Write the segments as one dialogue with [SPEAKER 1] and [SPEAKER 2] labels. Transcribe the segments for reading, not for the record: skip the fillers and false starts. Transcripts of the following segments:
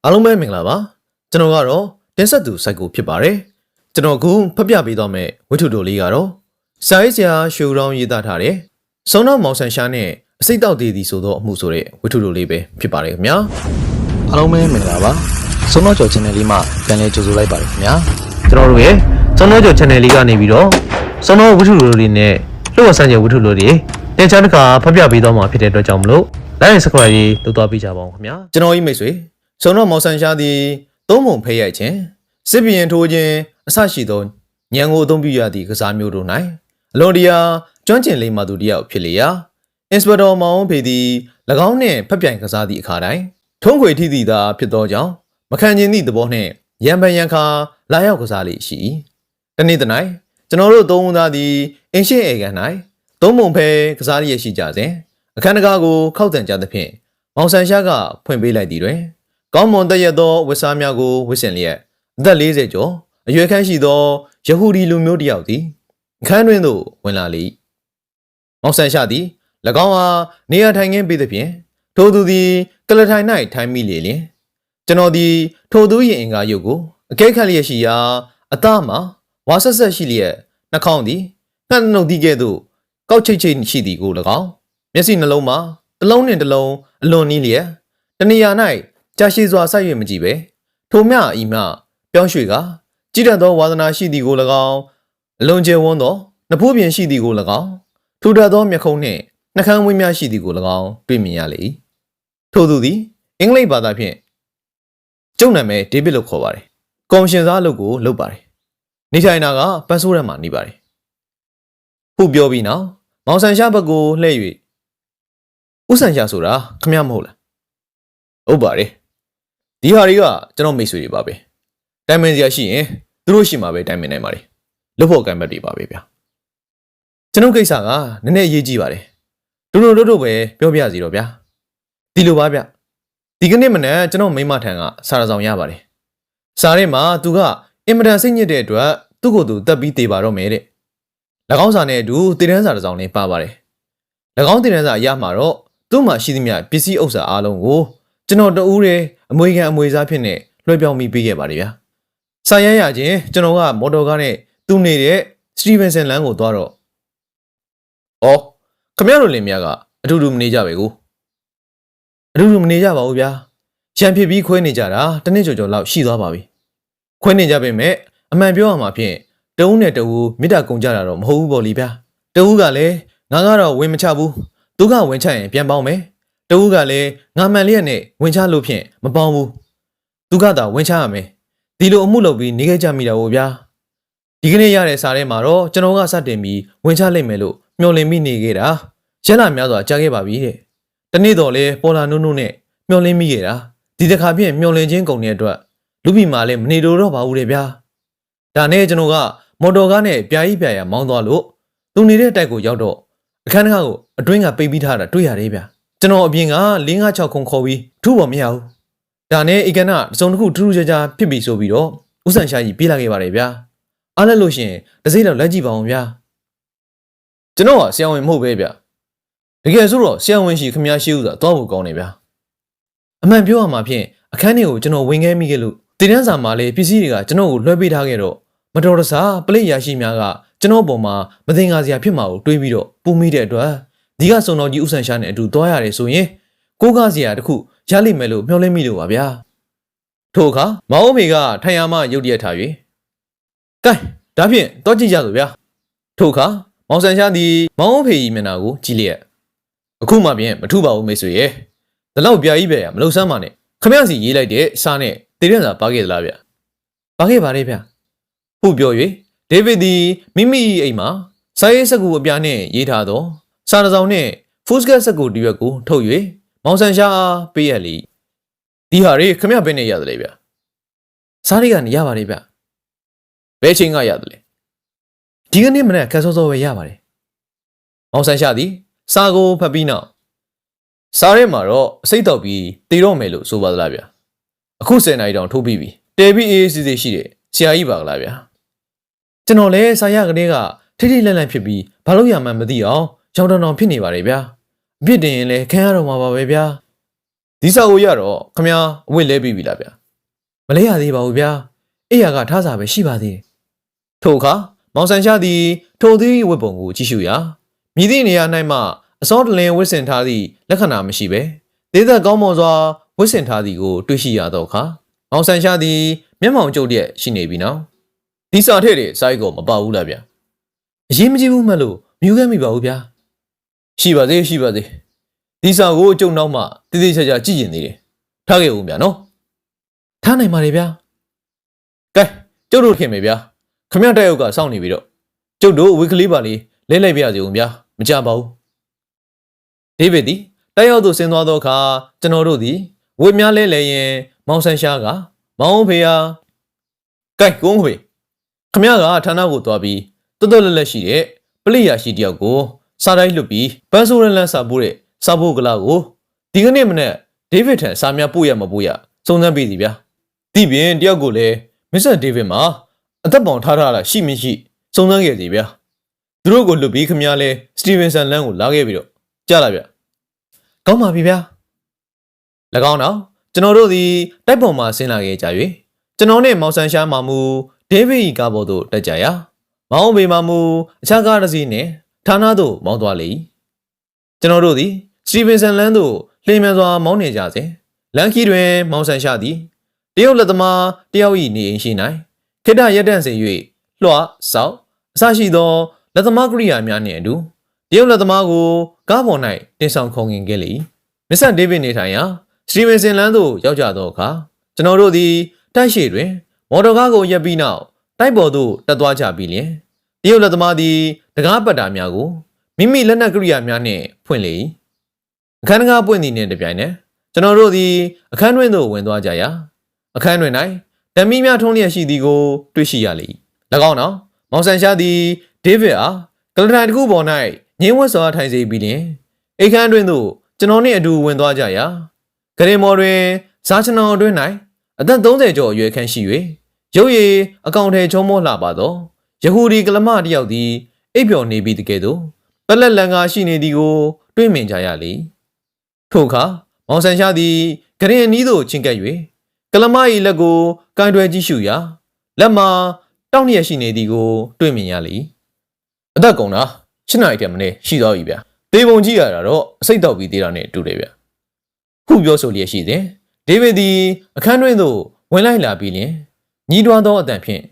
[SPEAKER 1] အားလုံးပဲမင်္ဂလာပါကျွန်တော်ကတော့တင်ဆက်သူစိုက်ကိုဖြစ်ပါတယ်ကျွန်တော်အခုဖတ်ပြပေးသွားမယ့်ဝတ္ထုတိုလေးကတော့စာရေးဆရာရွှေဦးတော်ရေးသားထားတဲ့စုံတော့မောင်ဆန်ရှားနဲ့အစိတ်တောက်သေးသည်ဆိုသောအမှုဆိုတဲ့ဝတ္ထုတိုလေးပဲဖြစ်ပါတယ်ခင်ဗျာ
[SPEAKER 2] အားလုံးပဲမင်္ဂလာပါစုံတော့ကျော် channel လေးမှာပြန်လည်ကြိုဆိုလိုက်ပါတယ်ခင်ဗျာ
[SPEAKER 1] ကျွန်တော်တို့ရဲ့စုံတော့ကျော် channel လေးကနေပြီးတော့စုံတော့ဝတ္ထုတိုလေးနဲ့လှုပ်ဝဆန်းကျင်ဝတ္ထုတိုလေးတင်ချာတစ်ခါဖတ်ပြပေးသွားမှာဖြစ်တဲ့အတွက်ကြောင့်မလို့ like and subscribe လေးလုပ်သွားပေးကြပါဦးခင်ဗျာကျွန်တော်ဤမိတ်ဆွေစုံတော့မောင်ဆန်ရှားသည်သုံးပုံဖဲရိုက်ခြင်းစစ်ဘီရင်ထိုးခြင်းအဆရှိသောညံကိုအသုံးပြုရသည့်ကစားမျိုးတို့၌အလွန်တရာကျွမ်းကျင်လိမ္မာသူတစ်ယောက်ဖြစ်လေရာအင်စပက်တော်မောင်ဖေသည်၎င်းနှင့်ဖက်ပြိုင်ကစားသည့်အခါတိုင်းထုံးခွေထိသည့်သာဖြစ်သောကြောင့်မခံကျင်သည့်သဘောနှင့်ရံပန်ရံခါလာရောက်ကစားလေရှိ၏တနေ့တနေ့ကျွန်တော်တို့သုံးဦးသားသည်အင်ရှင်းအေကန်၌သုံးပုံဖဲကစားရရှိကြစဉ်အခန်းတကားကိုခောက်တန်ကြသဖြင့်မောင်ဆန်ရှားကဖွင့်ပေးလိုက်သည်တွင်ကောင်းမွန်တည့်ရသောဝတ်စားများကိုဝတ်ဆင်လျက်အသက်40ကျော်အရွယ်ခန့်ရှိသောယဟူဒီလူမျိုးတစ်ယောက်သည်အခန်းတွင်သို့ဝင်လာလေမောင်ဆန်ရှားသည်၎င်းအားနေရာထိုင်ခင်းပေးသဖြင့်ထိုသူသည်ကလထိုင်၌ထိုင်မိလေလျင်ကျွန်တော်သည်ထိုသူ၏အင်္ဂါရုပ်ကိုအကဲခတ်လျက်ရှိရာအသားမှာဝါဆက်ဆက်ရှိလျက်နှာခေါင်းသည်ငှက်နှုတ်သည့်ကဲ့သို့ကောက်ချိတ်ချိတ်ရှိသည်ကို၎င်းမျက်စိနှလုံးမှာတစ်လုံးနှင့်တစ်လုံးအလွန်နီးလျက်တနေရာ၌ကြာရှည်စွာဆိုက်၍မကြည့်ပဲထိုမြဤမှပြောင်းရွှေ့ကကြည်တတ်သောဝါသနာရှိသည်ကို၎င်းအလွန်ကျယ်ဝန်းသောနဖူးပြင်ရှိသည်ကို၎င်းထူထပ်သောမျက်ခုံးနှင့်နှာခမ်းဝင်းများရှိသည်ကို၎င်းတွေ့မြင်ရလေ၏ထို့သူသည်အင်္ဂလိပ်ဘာသာဖြင့်ကျုံနာမည်ဒေးဗစ်လို့ခေါ်ပါတယ်ကော်မရှင်သားအလုပ်ကိုလုပ်ပါတယ်နေထိုင်တာကပန်းဆိုးရမ်းမှာနေပါတယ်ခုပြောပြီးနောက်မောင်ဆန်ရှားဘက်ကိုလှည့်၍ဥဆန်ရှားဆိုတာခမရမဟုတ်လားဟုတ်ပါတယ်ဒီဟာတွေကကျွန်တော်မိတ်ဆွေတွေပါပဲတိုင်ပင်စရာရှိရင်သူတို့ရှိမှပဲတိုင်ပင်နိုင်ပါတယ်လွတ်ဖို့ကံပတ်တွေပါပဲဗျာကျွန်တော်ကိစ္စကနည်းနည်းအရေးကြီးပါတယ်တို့ပဲပြောပြစီတော့ဗျာဒီလိုပါဗျဒီကနေ့မနက်ကျွန်တော်မိမထံကစာရဆောင်ရပါတယ်စာထဲမှာသူကအင်မတန်စိတ်ညစ်တဲ့အတွက်သူ့ကိုယ်သူတက်ပြီးတေပါတော့မယ်တဲ့၎င်းစာနဲ့အတူတည်တန်းစာတစ်စောင်လေးပါပါတယ်၎င်းတည်တန်းစာအရမှာတော့သူ့မှာရှိသမျှပစ္စည်းဥစ္စာအားလုံးကိုကျွန်တော်တဦးတည်းအမွေခံအမွေစားဖြစ်နေလွှဲပြောင်းပြီးပေးခဲ့ပါတယ်ဗျာ။စာရမ်းရခြင်းကျွန်တော်ကမော်တော်ကားနဲ့သူ့နေတဲ့စတီဗင်ဆန်လမ်းကိုသွားတော့ခမရတို့လင်မယားကအတူတူမနေကြပဲကိုအတူတူမနေကြပါဘူးဗျာ။ရံဖြစ်ပြီးခွဲနေကြတာတစ်နှစ်ကျော်လောက်ရှိသွားပါပြီ။ခွဲနေကြပေမဲ့အမှန်ပြောရမှာဖြင့်တဦးနဲ့တဦးမေတ္တာကုန်ကြတာတော့မဟုတ်ဘူးပေါ့လေဗျာ။တဦးကလည်းငါကတော့ဝင်မချဘူး။သူကဝင်ချရင်ပြန်ပေါင်းမယ်။တဦးကလည်းငါမှန်လျက်နဲ့ဝင်ချလို့ဖြင့်မပေါင်းဘူးသူကသာဝင်ချရမယ်ဒီလိုအမှုလုပ်ပြီးနေခဲ့ကြမိတာကိုဗျာဒီကနေ့ရတဲ့စာထဲမှာတော့ကျွန်တော်ကစတင်ပြီးဝင်ချလိုက်မယ်လို့မျှော်လင့်မိနေခဲ့တာရက်လာများစွာကြာခဲ့ပါပြီတဲ့တနေ့တော့လေပေါ်လာနုံနုံနဲ့မျှော်လင့်မိခဲ့တာဒီတစ်ခါဖြင့်မျှော်လင့်ခြင်းကုန်တဲ့အတွက်လူပြည်မှာလည်းမနေတော့ပါဘူးတဲ့ဗျာဒါနဲ့ကျွန်တော်ကမော်တော်ကားနဲ့ပြာကြီးပြာရမောင်းသွားလို့သူနေတဲ့တိုက်ကိုရောက်တော့အခန်းထဲကိုအတွင်းကပိတ်ပြီးထားတာတွေ့ရတယ်ဗျာကျွန်တော်အပြင်က456ခုခေါ်ပြီးထူပေါ်မရဘူးဒါနဲ့ဧကနာတစုံတစ်ခုထူးထူးခြားခြားဖြစ်ပြီဆိုပြီးတော့ဥဆန်ရှားကြီးပြေးလာခဲ့ပါတယ်ဗျာအားလည်းလို့ရှင်တစ်စိမ့်တော့လက်ကြည့်ပါအောင်ဗျာကျွန်တော်ကဆရာဝန်မဟုတ်ပဲဗျာတကယ်ဆိုတော့ဆရာဝန်ရှိခမည်းရှိဦးဆိုတာတော့ဖို့ကောင်းနေဗျာအမှန်ပြောရမှာဖြင့်အခန်းထဲကိုကျွန်တော်ဝင်ခဲ့မိခဲ့လို့တည်တန်းစာမှာလေပစ္စည်းတွေကကျွန်တော်ကိုလွှဲပေးထားခဲ့တော့မတော်တဆပလိတ်ရရှိများကကျွန်တော်ပေါ်မှာမသိငါစရာဖြစ်မှာကိုတွေးပြီးတော့ပူမိတဲ့အတွက်ဒီကစုံတော်ကြီးဥဆန်ရှားနဲ့အတူသွားရတယ်ဆိုရင်ကိုကားစရာတခုရလိမ့်မယ်လို့မျှော်လင့်မိလို့ပါဗျာထို့အခါမောင်အမေကထိုင်ရမှရုတ်တရက်ထား၍ကဲဒါဖြင့်တော့ကြည့်ကြစို့ဗျာထို့အခါမောင်ဆန်ရှားသည်မောင်အဖေကြီးမျက်နှာကိုကြည့်လျက်အခုမှပြင်မထူပါဘူးမိတ်ဆွေရဲ့ဒီလောက်ပြာကြီးပဲမလုံဆန်းပါနဲ့ခမရစီရေးလိုက်တဲ့စာနဲ့တည်တဲ့စာပါခဲ့သလားဗျပါခဲ့ပါတယ်ဗျဟုတ်ပြော၍ဒေးဗစ်သည်မိမိအိမ်မှာစာရေးစက်ကူအပြားနဲ့ရေးထားသောစာတစ်စောင်နဲ့ဖူးစကတ်စက်ကူတစ်ရွက်ကိုထုတ်၍မောင်ဆန်ရှားပေးရလေဒီဟာတွေခမရဘယ်နဲ့ရတယ်လဲဗျစားတွေကနေရပါတယ်ဗျဘယ်ချိန်ကရတယ်လဲဒီကနေ့မနေ့ခက်စောစောပဲရပါတယ်မောင်ဆန်ရှားသည်စာကိုဖတ်ပြီးနောက်စားထဲမှာတော့အစိတ်တော့ပြီးတည်တော့မယ်လို့ဆိုပါသလားဗျအခု10နာရီတောင်ထိုးပြီးပြီတယ်ပြီးအေးစီစီရှိတယ်ဆရာကြီးပါကလားဗျကျွန်တော်လည်းစာရကလေးကထိထိလန့်လန့်ဖြစ်ပြီးဘာလို့ရမှန်းမသိအောင်ရောင်တောင်ဖြစ်နေပါတယ်ဗျာအပြစ်တင်ရင်လည်းခံရတော့မှာပါပဲဗျာ
[SPEAKER 3] ဒီစာကိုရတော့ခမအဝတ်လဲပြီးပြီလားဗျာမလဲရသေးပါဘူးဗျာအိယာကထားစာပဲရှိပါသေးတယ်ထို့အခါမောင်ဆန်ရှာသည်ထိုသည့်ဝတ်ပုံကိုကြည့်ရှုရာမြည်သည့်နေရာ၌မှအစောတလင်ဝတ်ဆင်ထားသည့်လက္ခဏာမရှိပဲသေးသက်ကောင်းမွန်စွာဝတ်ဆင်ထားသည်ကိုတွေ့ရှိရသောအခါမောင်ဆန်ရှာသည်မျက်မှောင်ကျုပ်လျက်ရှိနေပြီနော်ဒီစာထည့်တဲ့စာအိတ်ကိုမပါဘူးလားဗျာအရေးမကြီးဘူးမှလို့မြူခဲ့မိပါဘူးဗျာရှိပါသေးဒီစာကိုကျုံနောက်မှတည်တည်ချာချာကြည့်ရင်သေးတယ်ထားခဲ့ဦးဗျာနော်ထားနိုင်ပါလေဗျာကဲကျုပ်တို့ခင်မယ်ဗျာခမရတက်ရုပ်ကစောင့်နေပြီတော့ကျုပ်တို့ဝေကလေးပါလေးလဲလိုက်ပြရစီဦးဗျာမကြပါဘူးဒေးဗစ်သည်တက်ရောက်သူဆင်းသွားသောအခါကျွန်တော်တို့သည်ဝေများလဲလဲရင်မောင်ဆန်ရှားကမောင်ဖေယာကဲကုန်းဖေခမရကဌာနကိုသွားပြီးတော်တော်လက်လက်ရှိတဲ့ပလိယာရှိတယောက်ကိုစားတိုင်းလွတ်ပြီးပန်းဆိုးရလန်းစာပို့တဲ့စာဖို့ကလာကိုဒီကနေ့မနေ့ဒေးဗစ်ထံစာများပို့ရမပို့ရစုံစမ်းပေးစီဗျာဒီပြင်တယောက်ကိုလည်းမစ္စတာဒေးဗစ်မှာအသက်ပေါင်ထားတာရှိမရှိစုံစမ်းခဲ့စီဗျာသူတို့ကိုလွတ်ပြီးခမရလဲစတီဗင်ဆန်လန်းကိုလာခဲ့ပြီးတော့ကြားလာဗျကောင်းပါပြီဗျာ၎င်းတော့ကျွန်တော်တို့ဒီတိုက်ပုံမှာဆင်းလာခဲ့ကြ၍ကျွန်တော်နဲ့မောင်ဆန်ရှားမာမူဒေးဗစ်၏ကားပေါ်သို့တက်ကြရာမောင်ဘေမာမူအခြားကားတစ်စီးနဲ့ဌာနသို့မောင်းသွားလေကျွန်တော်တို့သည်စတီဗင်ဆန်လန်းသို့လျင်မြန်စွာမောင်းနေကြစဉ်လမ်းခီးတွင်မောင်ဆန်ရှားသည်တရုတ်လက်သမားတယောက်၏နေအိမ်ရှိ၌ခေတ္တရက်တန့်စေ၍လွှတ်ဆောက်အစရှိသောလက်သမားကရိယာများနှင့်အတူတရုတ်လက်သမားကိုကားပေါ်၌တင်ဆောင်ခုန်ခင်ခဲ့လေမစ္စတာဒေးဗစ်နေထိုင်ရာစတီဗင်ဆန်လန်းသို့ရောက်ကြသောအခါကျွန်တော်တို့သည်တိုက်ရှိတွင်မော်တော်ကားကိုရပ်ပြီးနောက်တိုက်ပေါ်သို့တက်သွားကြပြီးလျှင်တရုတ်လက်သမားသည်တကားပတ်တာများကိုမိမိလက်နက်ကရိယာများနှင့်ဖွင့်လေအခန်းကားပွင့်သည်နှင့်တပြိုင်နက်ကျွန်တော်တို့သည်အခန်းတွင်သို့ဝင်သွားကြရာအခန်းတွင်၌တမီများထုံးလျက်ရှိသည်ကိုတွေ့ရှိရလေ၎င်းနောက်မောင်ဆန်ရှားသည်ဒေးဗစ်အားကလထိုင်တစ်ခုပေါ်၌ငင်းဝတ်စွာထိုင်စေပြီးလျှင်အိမ်ခန်းတွင်သို့ကျွန်တော်နှင့်အတူဝင်သွားကြရာဂရင်မော်တွင်ဇာချနောင်အတွင်း၌အသက်30ကျော်အရွယ်ခန့်ရှိ၍ရုပ်ရည်အကောင့်ထဲချုံးမောလှပါသောယဟူဒီကလမတယောက်သည်အိပ်ပျော်နေပြီးတကယ်သို့ပလက်လန်ကာရှိနေသည်ကိုတွေ့မြင်ကြရလေထို့အခါမောင်ဆန်ရှားသည်ဂရင်အနီးသို့ချဉ်ကပ်၍ကလမ၏လက်ကိုကန်တွယ်ကြည့်ရှုရာလက်မှာတောက်လျက်ရှိနေသည်ကိုတွေ့မြင်ရလေအသက်ကုန်တာ7နာရီတည်းမနေ့ရှိသွားပြီဗျာတေပုံကြည့်ရတာတော့အစိတ်တောက်ပြီးသေးတာနဲ့တူတယ်ဗျာခုပြောဆိုလျက်ရှိတယ်ဒေးဗစ်သည်အခန်းတွင်သို့ဝင်လိုက်လာပြီးလျှင်ညီးတွားသောအတန်ဖြင့်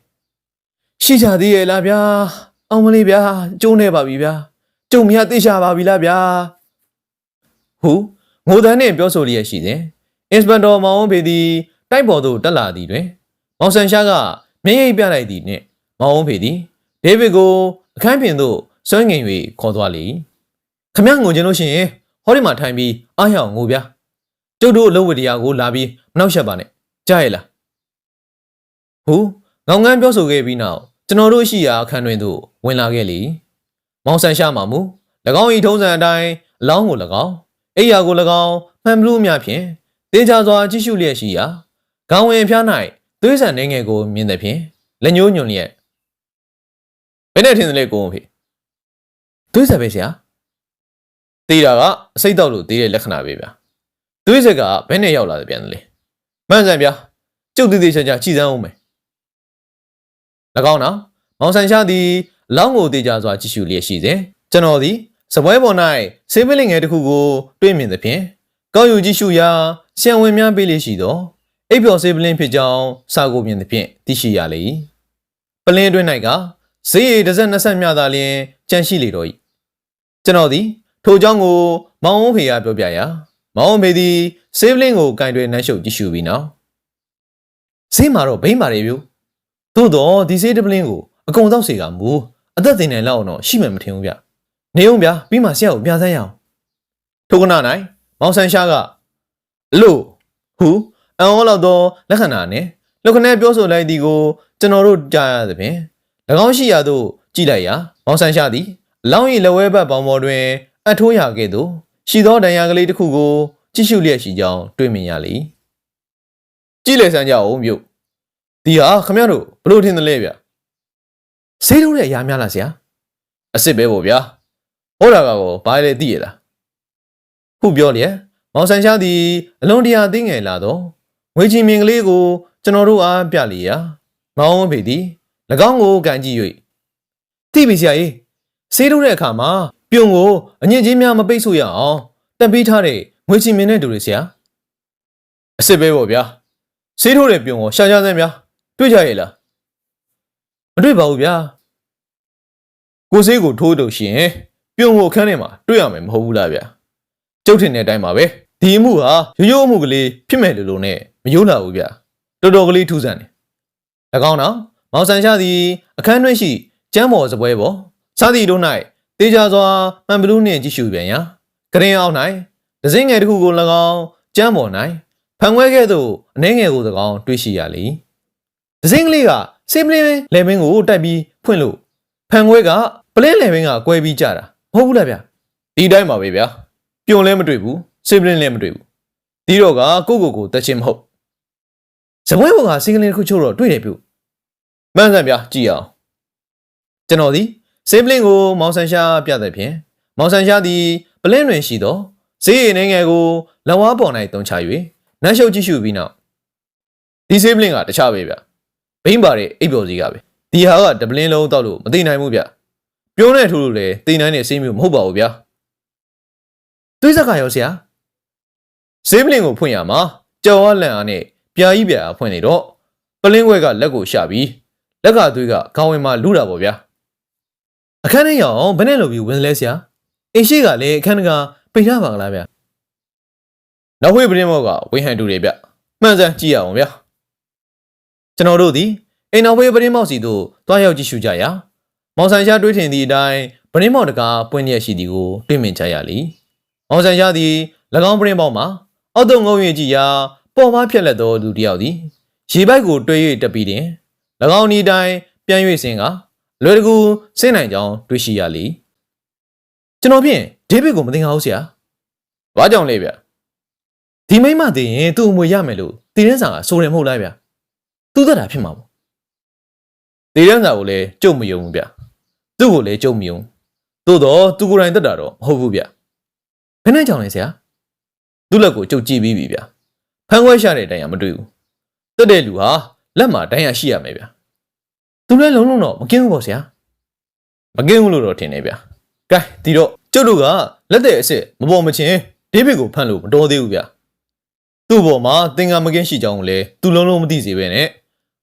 [SPEAKER 3] ရှိကြသေးရဲ့လားဗျာအောင်မလေးဗျာကျိုးနေပါပြီဗျာကျုံမြတ်သိရှာပါပြီလားဗျာဟုငိုတန်းနှင့်ပြောဆိုလျက်ရှိတယ်အင်စပက်တော်မောင်ဖေသည်တိုက်ပေါ်သို့တက်လာသည်တွင်မောင်ဆန်ရှားကမျက်ရည်ပြလိုက်သည်နှင့်မောင်ဖေသည်ဒေးဗစ်ကိုအခန်းပြင်သို့ဆွဲငင်၍ခေါ်သွားလေခမငိုခြင်းလို့ရှိရင်ဟောဒီမှာထိုင်ပြီးအားရအောင်ငိုဗျာကျုပ်တို့အလုပ်ဝတ္တရားကိုလာပြီးမနှောက်ယှက်ပါနဲ့ကြားရလားဟုငောင်ငန်းပြောဆိုခဲ့ပြီးနောက်ကျွန်တော်တို့ရှိရာအခန်းတွင်သို့ဝင်လာခဲ့လေမောင်ဆန်ရှာမှမူ၎င်း၏ထုံးစံအတိုင်းအလောင်းကို၎င်းအိယာကို၎င်းမှန်ဘလူးများဖြင့်တေချာစွာကြည့်ရှုလျက်ရှိရာခေါင်းဝင်ဖျား၌သွေးဆန်နေငယ်ကိုမြင်သည်ဖြင့်လက်ညှိုးညွန်လျက်ဘယ်နဲ့ထင်တယ်လဲကိုဖေသွေးဆန်ပဲဆရာတေးတာကအစိတ်တောက်လို့တေးတဲ့လက္ခဏာပဲဗျာသွေးဆက်ကဘယ်နဲ့ရောက်လာတယ်ပြန်လဲမှန်စံဗျာကျုပ်သေးသေးချာချာကြည်စမ်းအောင်မယ်၎င်းနောက်မောင်ဆန်ရှားသည်လောင်းကိုတေးကြစွာကြည့်ရှုလျက်ရှိစဉ်ကျွန်တော်သည်စပွဲပေါ်၌ဆေးပလင်ငယ်တစ်ခုကိုတွေ့မြင်သဖြင့်ကောက်ယူကြည့်ရှုရာဆံဝင်များပေးလေးရှိသောအိပ်ပျော်ဆေးပလင်ဖြစ်ကြောင်းစာကိုမြင်သဖြင့်သိရှိရလေပလင်အတွင်း၌ကဈေးရည်တစ်စက်နှစ်ဆက်မြသာလျင်ကြန့်ရှိလေတော့၏ကျွန်တော်သည်ထိုကြောင်းကိုမောင်ဝန်းဖေအားပြောပြရာမောင်ဝန်းဖေသည်ဆေးပလင်ကိုကင်တွယ်နှမ်းရှုပ်ကြည့်ရှုပြီးနောက်ဈေးမှာတော့ဘိန်းပါလေဗျသို့တော့ဒီဆေးတပလင်းကိုအကုန်တော့စေကမူအသက်တင်နိုင်လောက်အောင်တော့ရှိမှမထင်ဘူးဗျနေအောင်ဗျပြီးမှဆရာကိုပြဆန်းရအောင်ထိုကနာ၌မောင်ဆန်ရှားကအလို့ဟုအံဩလောက်သောလက္ခဏာနဲ့လက္ခဏာပြောဆိုလိုက်သည်ကိုကျွန်တော်တို့ကြားရသဖြင့်၎င်းရှိရာသို့ကြည့်လိုက်ရာမောင်ဆန်ရှားသည်အလောင်း၏လက်ဝဲဘက်ပေါင်ပေါ်တွင်အထိုးရာကဲ့သို့ရှိသောဒဏ်ရာကလေးတစ်ခုကိုကြည့်ရှုလျက်ရှိကြောင်းတွေ့မြင်ရလေကြည့်လေဆန်းကြအောင်မြို့ဒီဟာခမရတို့ဘလို့ထင်တယ်လဲဗျဆေးထိုးတဲ့အရာများလားဆရာအစ်စ်ပဲပေါ့ဗျာဟောတာကောဘာလဲသိရလားဟုပြောလျက် မောင်ဆန်ရှားသည်အလွန်တရာသိငယ်လာသောငွေချီမြင်ကလေးကိုကျွန်တော်တို့အားပြလျရာမောင်ဝန်းဖေသည်၎င်းကိုကန်ကြည့်၍သိပြီဆရာကြီးဆေးထိုးတဲ့အခါမှာပြုံကိုအညစ်အကြေးများမပိတ်ဆို့ရအောင်တက်ပေးထားတဲ့ငွေချီမြင်တဲ့တူတွေဆရာအစ်စ်ပဲပေါ့ဗျာဆေးထိုးတဲ့ပြုံကိုရှာကြစမ်းဗျာတွေ့ကြရဲ့လားမတွေ့ပါဘူးဗျာကိုဆေးကိုထိုးလို့ရှိရင်ပြုံကိုခန်းထဲမှာတွေ့ရမယ်မဟုတ်ဘူးလားဗျာကျုပ်ထင်တဲ့အတိုင်းပါပဲဒီအမှုဟာရိုးရိုးအမှုကလေးဖြစ်မဲ့လို့နဲ့မယိုးလာဘူးဗျာတော်တော်ကလေးထူးဆန်းတယ်၎င်းတော့မောင်ဆန်ရှာသည်အခန်းတွင်းရှိကျမ်းပေါ်စပွဲပေါ်စားသည့်တို့၌တေချာစွာမှန်ဘလူးနှင့်ကြည့်ရှုပြန်ရာကရင်အောင်၌ဒဇင်းငယ်တစ်ခုကို၎င်းကျမ်းပေါ်၌ဖန်ခွဲခဲ့သို့အနှဲငယ်ကို၎င်းတွေ့ရှိရလေဒဇင်းကလေးကစေးပလင်းလေပင်ကိုတိုက်ပြီးဖွင့်လို့ဖန်ခွဲကပလင်းလေပင်ကကွဲပြီးကြတာမဟုတ်ဘူးလားဗျဒီတိုင်းပါပဲဗျာပြုံလည်းမတွေ့ဘူးစေးပလင်းလည်းမတွေ့ဘူးဒီတော့ကကိုတက်ချင်းမဟုတ်စပွဲပေါ်ကစင်ကလေးတစ်ခုချို့တော့တွေ့တယ်ပြုမှန်စမ်းဗျာကြည့်အောင်ကျွန်တော်ဒီစေးပလင်းကိုမောင်ဆန်ရှာပြတဲ့ဖြင့်မောင်ဆန်ရှာသည်ပလင်းတွင်ရှိသောဈေးရည်နှဲငယ်ကိုလက်ဝါးပေါ်၌တုံချ၍နမ်းရှုပ်ကြည့်ရှုပြီးနောက်ဒီစေးပလင်းကတခြားပဲဗျဘိန်းပါတဲ့အိပ်ပျော်စီကပဲဒီဟာကတပလင်းလုံးတောက်လို့မသိနိုင်ဘူးဗျပြုံးနဲ့ထိုးလို့လည်းသိနိုင်တဲ့ဆေးမျိုးမဟုတ်ပါဘူးဗျသွေးဆက်ကရောဆရာစေးပလင်းကိုဖွင့်ရမှာကြော်ဝါလန့်အားနဲ့ပြာကြီးပြာဖွင့်နေတော့ပလင်းခွဲကလက်ကိုရှာပြီးလက်ကသွေးကခေါင်းဝင်မှာလူတာပေါ့ဗျာအခန်းထဲရောက်ဘယ်နဲ့လိုပြီးဝင်လဲဆရာအိမ်ရှိကလည်းအခန်းကပိတ်ထားပါကလားဗျနောက်ဝေးပရင်မောကဝေဟန်တူတယ်ဗျမှန်စမ်းကြည့်ရအောင်ဗျကျွန်တော်တို့ဒီအိမ်နောက်ဝေးပရင်မောစီတို့တွားရောက်ကြည့်ရှုကြရာမောင်ဆန်ရှားတွေးထင်သည့်အတိုင်းပရင်မောတကားပွင့်ရက်ရှိသည်ကိုတွေ့မြင်ကြရလိမောင်ဆန်ရှားသည်၎င်းပရင်မောမှာအောက်သို့ငုံရကြည့်ရာပေါ်မဖြက်လက်သောလူတစ်ယောက်သည်ရေပိုက်ကိုတွဲ၍တက်ပြီးတင်၎င်းဤတိုင်းပြန်၍ဆင်းကလွယ်တကူဆင်းနိုင်ကြောင်းတွေ့ရှိရလိကျွန်တော်ဖြင့်ဒေးဗစ်ကိုမသိငါဘူးဆရာဘာကြောင့်လဲဗျဒီမိမသိရင်သူ့အမွေရမယ်လို့တည်ရန်စာကဆိုတယ်မဟုတ်လားဗျသူသက်တာဖြစ်မှာပေါ့တည်ရန်စာကိုလည်းကြုံမယုံဘူးဗျသူ့ကိုလည်းကြုံမယုံသို့တော့သူကိုယ်တိုင်သက်တာတော့မဟုတ်ဘူးဗျဘယ်နဲ့ကြောင့်လဲဆရာသူ့လက်ကိုကြုတ်ကြည့်ပြီးပြီဗျဖန်ခွဲရှာတဲ့တိုင်ရမတွေ့ဘူးတက်တဲ့လူဟာလက်မှာတိုင်ရရှိရမယ်ဗျသူလည်းလုံးလုံးတော့မကင်းဘူးပေါ့ဆရာမကင်းဘူးလို့တော့ထင်နေဗျကဲဒီတော့ကျုပ်တို့ကလက်တဲ့အစ်စ်မပေါ်မချင်းဒေးဗစ်ကိုဖမ်းလို့မတော်သေးဘူးဗျသူ့ဘော်မှာသင်္ကမကင်းရှိကြောင်းကိုလည်းသူလုံးလုံးမသိစေပဲနဲ့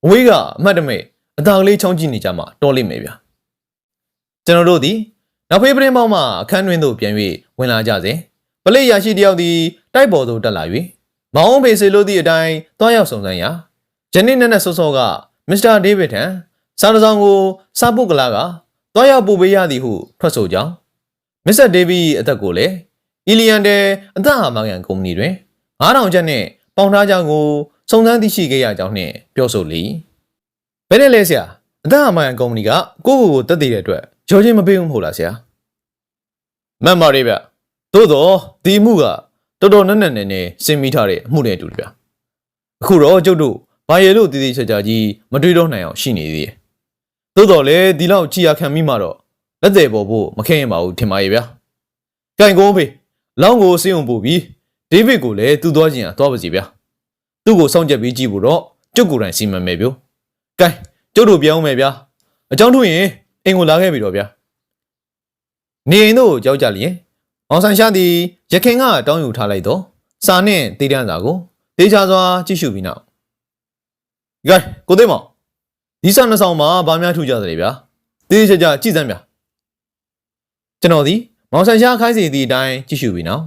[SPEAKER 3] အဝေးကအမှတ်တမဲ့အသာကလေးချောင်းကြည့်နေကြမှာတော်လိမ့်မယ်ဗျကျွန်တော်တို့ဒီနောက်ဖေးပရင်ပေါင်းမှအခန်းတွင်သို့ပြန်၍ဝင်လာကြစဉ်ပလိရရှိတယောက်သည်တိုက်ပေါ်သို့တက်လာ၍မောင်အောင်ဖေစေလို့သည့်အတိုင်းတွားရောက်စုံစမ်းရာယနေ့နက်နက်စောစောကမစ္စတာဒေးဗစ်ထံစားတစောင်းကိုစားပုတ်ကလာကတွားရောက်ပို့ပေးရသည်ဟုထွက်ဆိုကြောင်းမစ္စတာဒေးဗစ်အသက်ကိုလည်းအီလီယန်တဲအသက်အာမခံကုမ္ပဏီတွင်9000ကျပ်နှင့်ပေါင်ထားကြောင်းကိုစုံစမ်းသိရှိခဲ့ရကြောင်းနှင့်ပြောဆိုလေဘယ်နဲ့လဲဆရာအသက်အာမခံကုမ္ပဏီကကိုယ့်ကိုတက်တည်တဲ့အတွက်ရောချင်းမပေးဘူးမဟုတ်လားဆရာမှန်ပါတယ်ဗျသို့တော့ဒီမှုကတော်တော်နဲ့စင်မိထားတဲ့အမှုနဲ့တူတယ်ဗျအခုတော့ကျုပ်တို့ဘာရည်လို့တည်တည်ချာချာကြီးမတွေးတော့နိုင်အောင်ရှိနေသေးတယ်သို့တော်လည်းဒီလောက်ကြည်ရခံမိမှတော့လက်သေးပေါ်ဖို့မခဲရင်ပါဘူးထင်ပါရဲ့ဗျာကင်ကုန်းဖေးလောင်းကိုစေးုံပို့ပြီးဒေးဗစ်ကိုလည်းသူ့သွားခြင်းသွားပါစီဗျာသူ့ကိုစောင့်ကြပ်ပြီးကြည့်ဖို့တော့ကျုပ်ကိုယ်တိုင်စီမံမယ်ဗျို့ကဲကျုပ်တို့ပြောင်းမယ်ဗျာအကြောင်းထုတ်ရင်အိမ်ကိုလာခဲ့ပြီတော့ဗျာနေအိမ်တို့ကြောက်ကြလျင်အောင်ဆန်ရှားသည်ရခင်ကတောင်းယူထားလိုက်တော့စာနှင့်တေးတန်းစာကိုတေးချစွာကြည့်ရှုပြီးနောက်ကဲကိုသိမောင်ဒီစာနှစ်ဆောင်မှာဘာများထူးကြသလဲဗျာတေးချကြကြည့်စမ်းဗျာကျွန်တော်ဒီမောင်ဆန်ရှားခိုင်းစီသည့်အတိုင်းကြည့်ရှုပြီးနောက်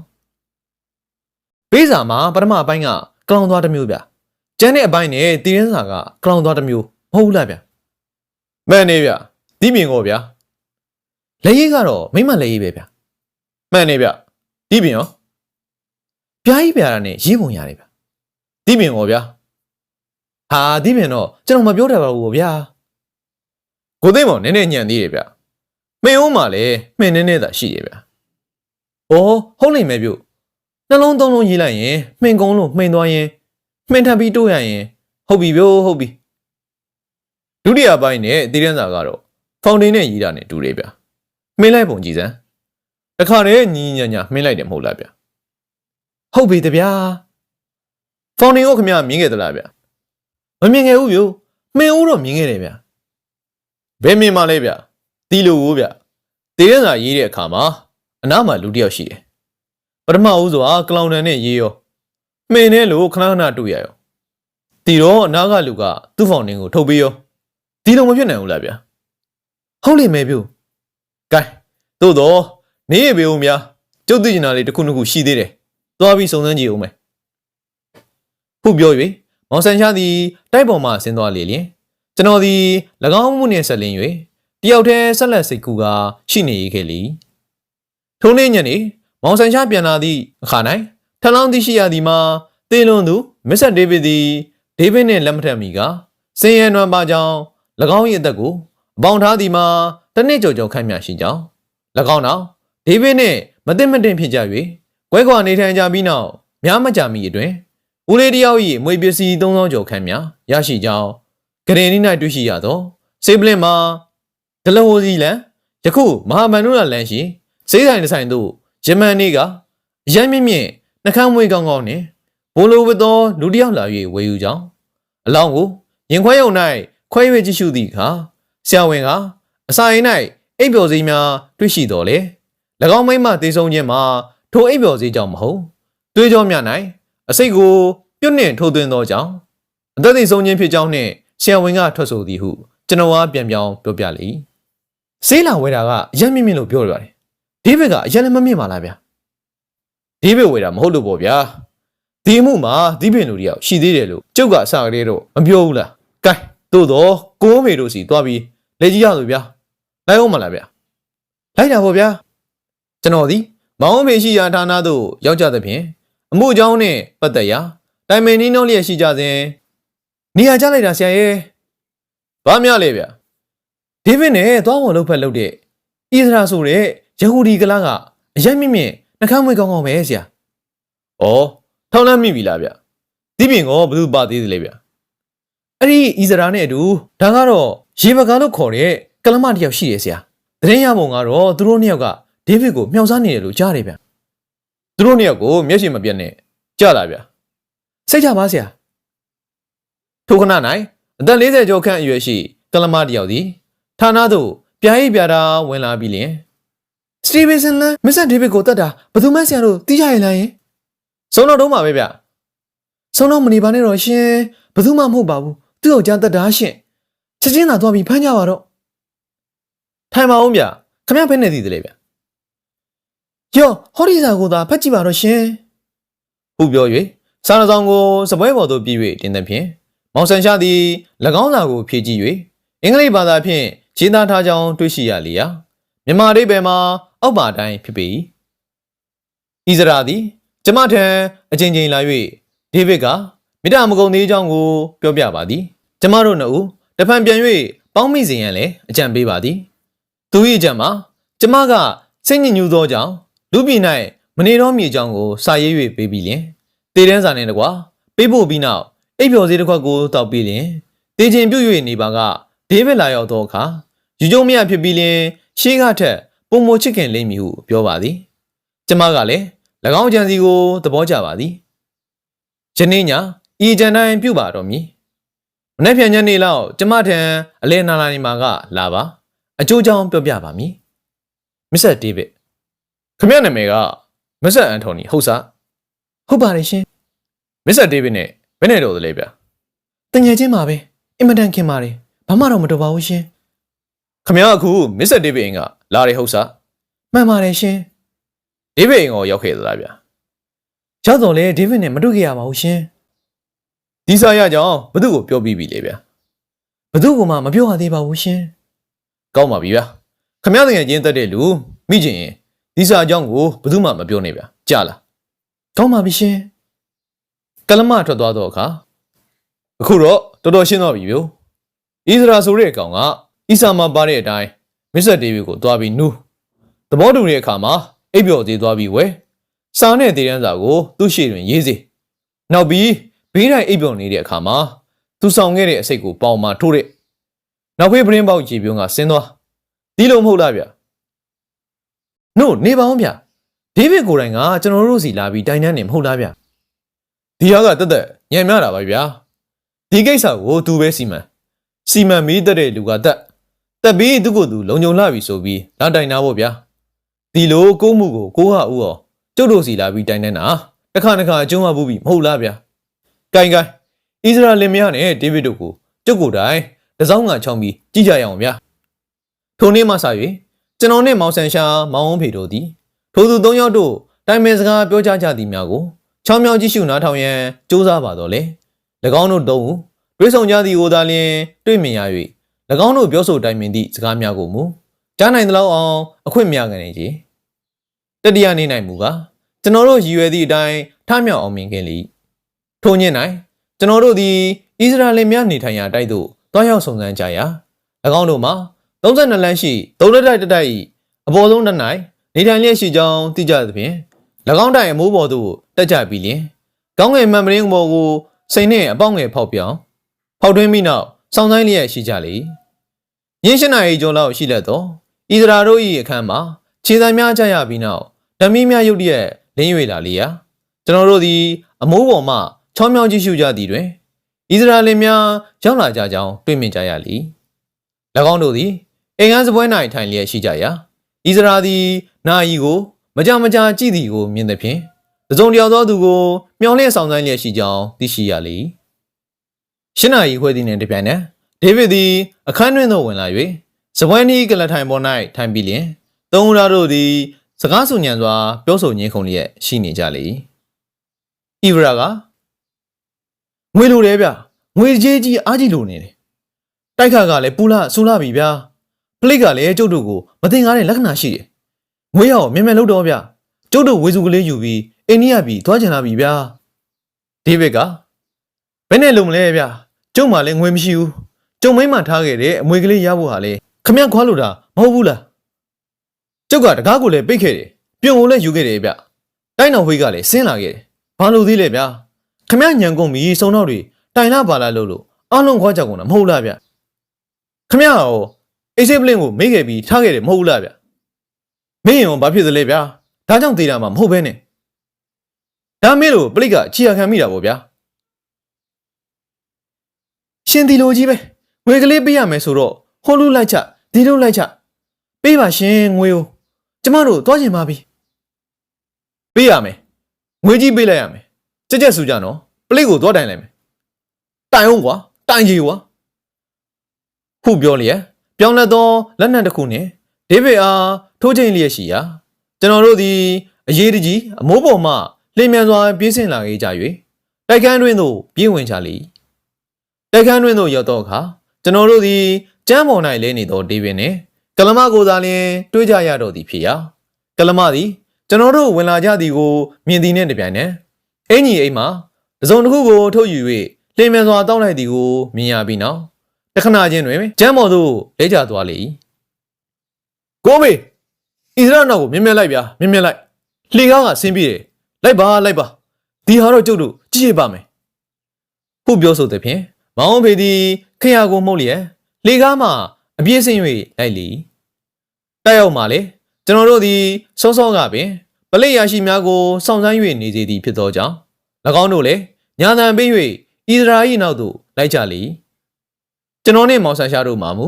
[SPEAKER 3] ပေးစာမှာပထမအပိုင်းကကလောင်သွားတစ်မျိုးဗျကျန်တဲ့အပိုင်းနဲ့တေးရင်းစာကကလောင်သွားတစ်မျိုးမဟုတ်ဘူးလားဗျမှန်နေဗျဒီမြင်ကောဗျာလက်ရည်ကတော့မိမလက်ရည်ပဲဗျမှန်နေဗျဒီပြင်ရောပြားကြီးပြားတာနဲ့ရေးပုံရတယ်ဗျဒီပြင်ကောဗျာဟာဒီပြင်တော့ကျွန်တော်မပြောတတ်ပါဘူးဗျာကိုသိမောင်နည်းနည်းညံသေးတယ်ဗျမင်းဦးမှာလည်းမှင်နေသာရှိတယ်ဗျဩဟုတ်လိမ့်မယ်ပြုတ်နှလုံးသုံးလုံးရေးလိုက်ရင်မှင်ကုန်းလို့မှင်သွားရင်မှင်ထပ်ပြီးတိုးရရင်ဟုတ်ပြီဗျို့ဟုတ်ပြီဒုတိယပိုင်းနဲ့တည်ရန်စာကတော့ဖောင်တင်နဲ့ရေးတာနဲ့တူတယ်ဗျမှင်လိုက်ပုံကြည့်စမ်းတခါတည်းညီညံ့ညမှင်လိုက်တယ်မဟုတ်လားဗျ ဟုတ်ပြီတဗျာဖောင်တင်ကိုခင်ဗျမြင်ခဲ့သလားဗျမမြင်ခဲ့ဘူးဗျမင်းဦးတော့မြင်ခဲ့တယ်ဗျဘယ်မြင်မှလဲဗျတီးလို့ဘူးဗျတေးရစာရေးတဲ့အခါမှာအနားမှာလူတစ်ယောက်ရှိတယ်ပထမဦးစွာကလောင်တန်နဲ့ရေးရောမှင်နဲ့လို့ခဏခဏတွေ့ရရောတီတော့အနားကလူကသူ့ဖောင်တင်ကိုထုတ်ပြီးရောဒီလိုမဖြစ်နိုင်ဘူးလားဗျဟုတ်လိမ့်မယ်ဗျကဲသို့တော့နေရပေဦးများကျုပ်သိချင်တာလေးတစ်ခုနှစ်ခုရှိသေးတယ်သွားပြီးစုံစမ်းကြည့်ဦးမယ်ခုပြော၍မောင်ဆန်ရှားသည်တိုက်ပေါ်မှဆင်းသွားလေလျင်ကျွန်တော်သည်၎င်းမှုနှင့်ဆက်လင်း၍တယောက်တည်းဆက်လက်စိတ်ကူကရှိနေခဲ့လေထိုနေ့ညနေမောင်ဆန်ရှားပြန်လာသည့်အခါ၌ထလောင်းသိရှိရသည်မှာတေလွန်သူမစ္စတာဒေးဗစ်သည်ဒေးဗစ်နှင့်လက်မထက်မီကစင်ရနွမ်းပါကြောင်း၎င်း၏အသက်ကိုအပေါင်ထားသည်မှာတစ်နှစ်ကြော်ခန့်မြရှိကြောင်း၎င်းနောက်ဒေးဗစ်နှင့်မသိမတင်ဖြစ်ကြ၍ကွဲကွာနေထိုင်ကြပြီးနောက်များမကြာမီအတွင်ဦးလေးတယောက်၏မွေပစ္စည်း3000ကျော်ခန့်များရရှိကြောင်းဂရင်နီ၌တွေ့ရှိရသောစေပလင်မှာဒလဟိုစီလန်ယခုမဟာမန္နုရလန်ရှိစေးဆိုင်တစ်ဆိုင်သို့ယမန်နေ့ကအရမ်းမြင့်မြင့်နှခမ်းမွေးကောင်းကောင်းနှင့်ဘိုးလိုဝတ်သောလူတစ်ယောက်လာ၍ဝေယူကြောင်းအလောင်းကိုရင်ခွဲရုံ၌ခွဲ၍ကြည့်ရှုသည့်အခါဆရာဝန်ကအစာအိမ်၌အိပ်ပျော်စေးများတွေ့ရှိတော်လေ၎င်းမိမတေဆုံးခြင်းမှာထိုအိပ်ပျော်စေးကြောင့်မဟုတ်တွေးကြောများ၌အစိတ်ကိုပြုတ်နှင့်ထိုးသွင်းသောကြောင့်အသက်သေဆုံးခြင်းဖြစ်ကြောင်းနှင့်ဆရာဝန်ကထွက်ဆိုသည်ဟုကျွန်တော်ကပြန်ပြောင်းပြောပြလေဆေးလာဝဲတာကအရင်မြင့်မြင့်လို့ပြောရပါတယ်ဒေးဗစ်ကအရင်လည်းမမြင့်ပါလားဗျာဒေးဗစ်ဝဲတာမဟုတ်လို့ပေါ့ဗျာဒီမှုမှာဒီပင်လူတယောက်ရှိသေးတယ်လို့ကျုပ်ကအစကတည်းတော့မပြောဘူးလားကဲသို့တော့ကိုမေတို့စီတွားပြီးလက်ကြီးရလို့ဗျာလိုက်အောင်မလားဗျာလိုက်တာပေါ့ဗျာကျွန်တော်ဒီမောင်မေရှိရာဌာနသို့ရောက်ကြသဖြင့်အမှုအကြောင်းနဲ့ပတ်သက်ရာတိုင်ပင်နှီးနှောလျက်ရှိကြစဉ်နေရာကျလိုက်တာဆရာရဲ့ဘာများလဲဗျာဒေးဗစ်နဲ့သွားဝင်လုပ်ဖက်လုပ်တဲ့ဣသရာဆိုတဲ့ယဟူဒီကလာကအရင်မြင့်မြင့်နှခမ်းမွေးကောင်းကောင်းပဲဆရာ။ဩထောက်လန့်မိပြီလားဗျ။ဒီပြင်ကောဘယ်သူပါသေးသလဲဗျ။အဲ့ဒီဣသရာနဲ့အတူဒါကတော့ရေဘကာလို့ခေါ်တဲ့ကလမတစ်ယောက်ရှိတယ်ဆရာ။တရင်ရပုံကတော့သူတို့နှစ်ယောက်ကဒေးဗစ်ကိုမြှောက်စားနေတယ်လို့ကြားတယ်ဗျ။သူတို့နှစ်ယောက်ကိုမျက်ရှိမပြတ်နဲ့ကြားလာဗျ။စိတ်ချပါဆရာ။ထိုခဏ၌အသက်40ကျော်ခန့်အရွယ်ရှိကလမတစ်ယောက်သည်ဌာနသို့ပြားရိပ်ပြာတာဝင်လာပြီးလျင်စတီဗင်ဆန်လန်မစ္စတာဒေးဗစ်ကိုတတ်တာဘယ်သူမှဆရာတို့သိကြရလားယင်ဆုံးတော့မှာပဲဗျဆုံးတော့မနေပါနဲ့တော့ရှင်ဘယ်သူမှမဟုတ်ပါဘူးသူ့ယောက်ျားတတ်တာရှင်ချက်ချင်းသာသွားပြီးဖမ်းကြပါတော့ထိုင်ပါဦးဗျခမရဖက်နေသေးတယ်ဗျယောဟောဒီစာကိုသာဖတ်ကြည့်ပါတော့ရှင်ဟုပြော၍စာရဆောင်ကိုစပွဲပေါ်သို့ပြေး၍တင်သဖြင့်မောင်ဆန်ရှာသည်၎င်းစာကိုဖြည့်ကြည့်၍အင်္ဂလိပ်ဘာသာဖြင့်ရေးသားထားကြောင်းတွေ့ရှိရလေရာမြန်မာအဓိပ္ပာယ်မှာအောက်ပါတိုင်းဖြစ်ပေ၏ဣဇရာသည်ကျမထံအချင်းချင်းလာ၍ဒေးဗစ်ကမိတာမကုန်သေးကြောင်းကိုပြောပြပါသည်ကျမတို့နှစ်ဦးတဖန်ပြန်၍ပေါင်းမိစဉ်ရန်လည်းအကြံပေးပါသည်သူ၏အကြံမှာကျမကစိတ်ညစ်ညူးသောကြောင့်လူပြည်၌မနေတော့မြေကြောင်းကိုစာရေး၍ပေးပြီးလျင်တေးတန်းစာနှင့်တကွာပေးဖို့ပြီးနောက်အိပ်ပျော်စေးတစ်ခွက်ကိုတောက်ပြီးလျင်တေးချင်းပြုတ်၍နေပါကဒေးဗစ်လာရောက်သောအခါယူကျုံမရဖြစ်ပြီးလျင်ရှေးကထက်ပုံမချစ်ခင်လိမ့်မည်ဟုပြောပါသည်ကျမကလည်း၎င်းကြံစီကိုသဘောကျပါသည်ယနေ့ညဤကြံတိုင်းပြုပါတော့မည်မနေ့ပြန်ညနေလောက်ကျမထံအလဲနာလာနေမှာကလာပါအကျိုးကြောင့်ပြောပြပါမည်မစ္စတာဒေးဗစ်ခမရနာမည်ကမစ္စတာအန်တိုနီဟုတ်စားဟုတ်ပါတယ်ရှင်မစ္စတာဒေးဗစ်နဲ့ဘယ်နဲ့တော့လဲဗျတငယ်ချင်းပါပဲအင်မတန်ခင်ပါတယ်ဘာမှတော့မတော်ပါဘူးရှင်ခမရအခုမစ္စတာဒေးဗစ်အင်ကလာတယ်ဟုတ်စားမှန်ပါတယ်ရှင်ဒေးဗစ်အင်ကိုရောက်ခဲ့သလားဗျရောက်တော့လေဒေးဗစ်နဲ့မတွေ့ခဲ့ရပါဘူးရှင်ဒီစာရကြောင့်ဘသူ့ကိုပြောပြီးပြီလေဗျဘသူ့ကိုမှမပြောရသေးပါဘူးရှင်ကောင်းပါပြီဗျခမရတငယ်ချင်းတက်တဲ့လူမိချင်ရင်ဒီစာအကြောင်းကိုဘသူမှမပြောနဲ့ဗျကြားလားကောင်းပါပြီရှင်ကလမထွက်သွားတော့အခါအခုတော့တော်တော်ရှင်းတော့ပြီဗျဣသရာဆိုတဲ့အကောင်ကအီဆာမှာပါတဲ့အတိုင်းမစ္စတာဒေးဗစ်ကိုသွားပြီးနူးသဘောတူတဲ့အခါမှာအိပ်ပျော်သေးသွားပြီးဝဲစာနဲ့တေးတန်းစာကိုသူ့ရှေ့တွင်ရေးစေနောက်ပြီးဘေးတိုင်းအိပ်ပျော်နေတဲ့အခါမှာသူဆောင်ခဲ့တဲ့အစိတ်ကိုပေါင်မှာထိုးတဲ့နောက်ဖေးပရင်းပေါက်ရေပြုံးကဆင်းသွားဒီလိုမဟုတ်လားဗျနို့နေပါအောင်ဗျ ဒေးဗစ်ကိုယ်တိုင်ကကျွန်တော်တို့စီလာပြီးတိုင်တန်းနေမဟုတ်လားဗျဒီဟာကတက်ညံ့မြတာပါဗျာဒီကိစ္စကိုသူပဲစီမံမီးတက်တဲ့လူကတက်ပြီးသူ့ကိုယ်သူလုံခြုံလာပြီဆိုပြီးလာတိုင်တာပေါ့ဗျာဒီလိုကိုမှုကိုကိုဟာဦးအောင်ကျုပ်တို့စီလာပြီးတိုင်တန်းတာတစ်ခါအကျုံးမပူးပြီးမဟုတ်လားဗျာကိုင်ဣသရေလမယားနဲ့ဒေးဗစ်တို့ကိုကျုပ်ကိုယ်တိုင်တစောင်းငါချောင်းပြီးကြည့်ကြရအောင်ဗျာထိုနေ့မှစ၍ကျွန်တော်နဲ့မောင်ဆန်ရှာမောင်ဝန်းဖေတို့သည်ထိုသူ၃ယောက်တို့တိုင်ပင်စကားပြောကြကြသည်များကိုချောင်းမြောင်းကြည့်ရှုနားထောင်ရန်ကြိုးစားပါတော့လေ၎င်းတို့သုံးဦးတွေးဆောင်ကြသည်ကိုသာလျှင်တွေ့မြင်ရ၍၎င်းတို့ပြောဆိုတိုင်ပင်သည့်စကားများကိုမူကြားနိုင်သလောက်အောင်အခွင့်များကနေကြီးတတိယနေ့၌မူကားကျွန်တော်တို့ရည်ရွယ်သည့်အတိုင်းထမြောက်အောင်မြင်ခဲ့လေထိုည၌ကျွန်တော်တို့သည်ဣသရေလများနေထိုင်ရာတိုက်သို့တွားရောက်ဆုံစမ်းကြရာ၎င်းတို့မှာ32လမ်းရှိ3လက်တိုက်တိုက်၏အပေါ်ဆုံးတစ်၌နေထိုင်လျက်ရှိကြောင်းသိကြသဖြင့်၎င်းတိုင်အမိုးပေါ်သို့တက်ကြပြီးလျင်ကောင်းငယ်မှန်ပရင်းပေါ်ကိုစိန်နှင့်အပေါက်ငယ်ဖောက်ပြောင်းဖောက်ထွင်းပြီးနောက်စောင်းဆိုင်လျက်ရှိကြလေညင်း၈နာရီကျော်လောက်ရှိလက်သောဣသရာတို့၏အခန်းမှာခြေစံများကြရပြီးနောက်ဓမီများရုတ်တရက်လင်း၍လာလေရာကျွန်တော်တို့သည်အမိုးပေါ်မှချောင်းမြောင်းကြည့်ရှုကြသည်တွင်ဣသရာလင်များရောက်လာကြကြောင်းတွေ့မြင်ကြရလေ၎င်းတို့သည်အိမ်ငန်းစပွဲ၌ထိုင်လျက်ရှိကြရာဣသရာသည်နာယီကိုမကြကြည့်သည်ကိုမြင်သဖြင့်တစုံတယောက်သောသူကိုမျောလင့်ဆောင်ဆိုင်လျက်ရှိကြောင်းသိရှိရလေ၈နာရီခွဲသည်နှင့်တပြိုင်နက်ဒေးဗစ်သည်အခန်းတွင်သို့ဝင်လာ၍စပွဲနီးကလထိုင်ပေါ်၌ထိုင်ပြီးလျင်သုံးဦးသားတို့သည်စကားဆူညံစွာပြောဆိုညင်းခုန်လျက်ရှိနေကြလေဣဗရာကငွေလိုတယ်ဗျငွေကြေးကြီးအားကြီးလိုနေတယ်တိုက်ခါကလည်းပူလာဆူလာပြီဗျာပလိတ်ကလည်းကျုပ်တို့ကိုမတင်ကားတဲ့လက္ခဏာရှိတယ်ငွေရောမြန်လို့တော့ဗျကျုပ်တို့ဝေစုကလေးယူပြီးအိန္ဒိယပြည်သွားချင်လာပြီဗျာဒေးဗစ်ကဘယ်နဲ့လုံမလဲဗျကျုံမှလည်းငွေမရှိဘူးကျုံမိမ့်မှထားခဲ့တဲ့အမွေကလေးရဖို့ဟာလေခမရခွာလို့တာမဟုတ်ဘူးလားကျုပ်ကတကားကိုလည်းပိတ်ခဲ့တယ်ပြုံကိုလည်းယူခဲ့တယ်ဗျတိုင်းတော်ဝေးကလည်းဆင်းလာခဲ့တယ်ဘာလို့သေးလဲဗျခမရညံကုန်ပြီစုံတော့တွေတိုင်လာပါလာလို့အားလုံးခွာကြကုန်တာမဟုတ်လားဗျခမရဟောအေးဆေးပလင်းကိုမေးခဲ့ပြီးထားခဲ့တယ်မဟုတ်ဘူးလားဗျမင်းရောဘာဖြစ်သလဲဗျာဒါကြောင့်သေးတာမှမဟုတ်ဘဲနဲ့ဒါမင်းတို့ပလိတ်ကချီရခံမိတာပေါ့ဗျာရှင်ဒီလိုကြီးပဲငွေကလေးပေးရမယ်ဆိုတော့ဟိုလူလိုက်ချဒီလိုလိုက်ချပေးပါရှင်ငွေကိုကျမတို့သွားချင်ပါပြီပေးရမယ်ငွေကြီးပေးလိုက်ရမယ်ကြက်ဆူကြနော်ပလိတ်ကိုသွားတိုင်လိုက်မယ်တိုင်အောင်ကွာတိုင်ကြီးကွာခုပြောလျက်ပြောင်းလဲသောလက်နက်တစ်ခုနဲ့ဒေးဗစ်အားထိုးချိန်လျက်ရှိရာကျွန်တော်တို့သည်အရေးတကြီးအမိုးပေါ်မှလင်းမြန်စွာပြေးဆင်းလာခဲ့ကြ၍တိုက်ခန်းတွင်သို့ပြေးဝင်ကြလေတိုက်ခန်းတွင်သို့ရောက်သောအခါကျွန်တော်တို့သည်ကျမ်းပေါ်၌လဲနေသောဒေးဗစ်နှင့်ကလမကိုသာလျှင်တွေ့ကြရတော့သည်ဖြစ်ရာကလမသည်ကျွန်တော်တို့ဝင်လာကြသည်ကိုမြင်သည်နှင့်တပြိုင်နက်အင်ကြီးအိမ်မှာတစုံတစ်ခုကိုထုတ်ယူ၍လင်းမြန်စွာတောက်လိုက်သည်ကိုမြင်ရပြီးနောက်တခဏချင်းတွင်ကျမ်းပေါ်သို့လဲကျသွားလေကိုမေဣသရေလနောက်ကိုမြင်လိုက်ဗျာမြင်လိုက်လှေကားကဆင်းပြေးတယ်လိုက်ပါဒီဟာတော့ကျုပ်တို့ကြည့်ရပါမယ်ခုပြောဆိုသည်ဖြင့်မောင်ဖေသည်ခရကိုမှုတ်လျက်လှေကားမှအပြည့်စင်၍လိုက်လေတက်ရောက်မှလေကျွန်တော်တို့သည်စောစောကပင်ပလိတ်ရရှိများကိုစောင့်ဆိုင်း၍နေစေသည်ဖြစ်သောကြောင့်၎င်းတို့လည်းညာတံပေး၍ဣသရာ၏နောက်သို့လိုက်ကြလေကျွန်တော်နှင့်မောင်ဆန်ရှာတို့မှမူ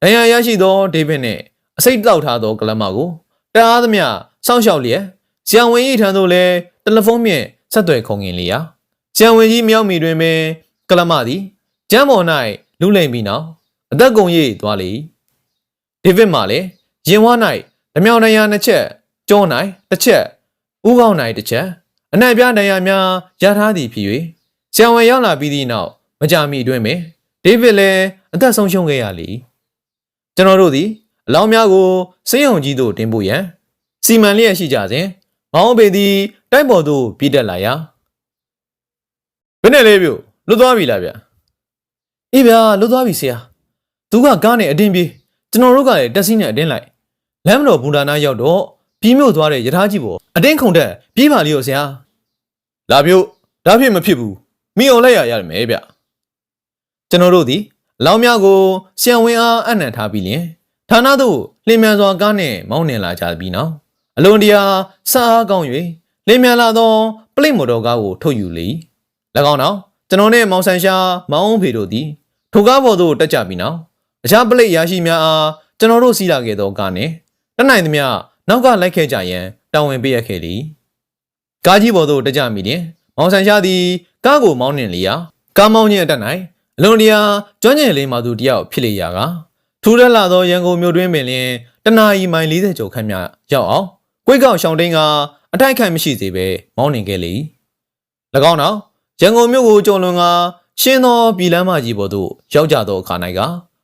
[SPEAKER 3] ဒဏ်ရာရရှိသောဒေးဗစ်နှင့်အစိတ်တောက်ထားသောကလမကိုတအားသမျှစောင့်ရှောက်လျက်ဆရာဝန်၏ထံသို့လည်းတယ်လီဖုန်းဖြင့်ဆက်သွယ်ခုန်ငင်လျာဆရာဝန်ကြီးမြောက်မီတွင်ပင်ကလမသည်ကျမ်းပေါ်၌လူလိမ့်ပြီးနောက်အသက်ကုန်၍သွားလေဒေးဗစ်မှလည်းရင်ဝါ၌ဓမြောင်ဒဏ်ရာနှစ်ချက်ကြော၌တစ်ချက်ဥကောင်း၌တစ်ချက်အနှံ့ပြားဒဏ်ရာများရထားသည်ဖြစ်၍ဆရာဝန်ရောက်လာပြီးသည့်နောက်မကြာမီတွင်ပင်ဒေးဗစ်လည်းအသက်ဆုံးရှုံးခဲ့ရလေကျွန်တော်တို့သည်အလောင်းများကိုစေးရုံကြီးသို့တင်ပို့ရန်စီမံလျက်ရှိကြစဉ်မောင်ပေသည်တိုက်ပေါ်သို့ပြေးတက်လာရာဘယ်နဲ့လဲပြုလွတ်သွားပြီလားဗျအေးဗျာလွတ်သွားပြီဆရာသူကကားနဲ့အတင်းပြေးကျွန်တော်တို့ကလည်းတက်စီးနဲ့အတင်းလိုက်လမ်းမတော်ဘူဒါနာရောက်တော့ပြေးမြို့သွားတဲ့ရထားကြီးပေါ်အတင်းခုန်တက်ပြေးပါလိမ့်ဆရာလာပြုဒါဖြစ်မဖြစ်ဘူးမိအောင်လိုက်ရရမယ်ဗျကျွန်တော်တို့သည်အလောင်းများကိုဆီယံဝင်းအားအနှံထားပြီးလျင်ဌာနသို့လင်းမြန်စွာကားနှင့်မောင်းနှင်လာကြပြီးနောက် အလွန်တရာစအားကောင်း၍လင်းမြန်လာသောပလိတ်မော်တော်ကားကိုထုတ်ယူလေ၎င်းနောက်ကျွန်တော်နှင့်မောင်ဆန်ရှာမောင်အောင်ဖေတို့သည်ထိုကားပေါ်သို့တက်ကြပြီးနောက်အခြားပလိတ်ရရှိများအားကျွန်တော်တို့စီးလာခဲ့သောကားနှင့်တနိုင်သမျှနောက်ကလိုက်ခဲ့ကြရန်တာဝန်ပေးရခဲ့သည်ကားကြီးပေါ်သို့တက်ကြမိလျင်မောင်ဆန်ရှာသည်ကားကိုမောင်းနှင်လျာကားမောင်းခြင်းအတက်၌အလွန်တရာကျွမ်းကျင်လေးမှသူတယောက်ဖြစ်လေရာကထူထပ်လာသောရန်ကုန်မြို့တွင်ပင်လျင်တနာရီမိုင်40ကျော်ခန့်မြရောက်အောင်ကွေးကောက်ရှောင်းတိန်ကအထိုက်ခံမရှိစေဘဲမောင်းနှင်ခဲ့လေ၎င်းနောက်ရန်ကုန်မြို့ကိုကျော်လွန်ကရှင်းသောပြည်လမ်းမကြီးပေါ်သို့ရောက်ကြသောအခါ၌က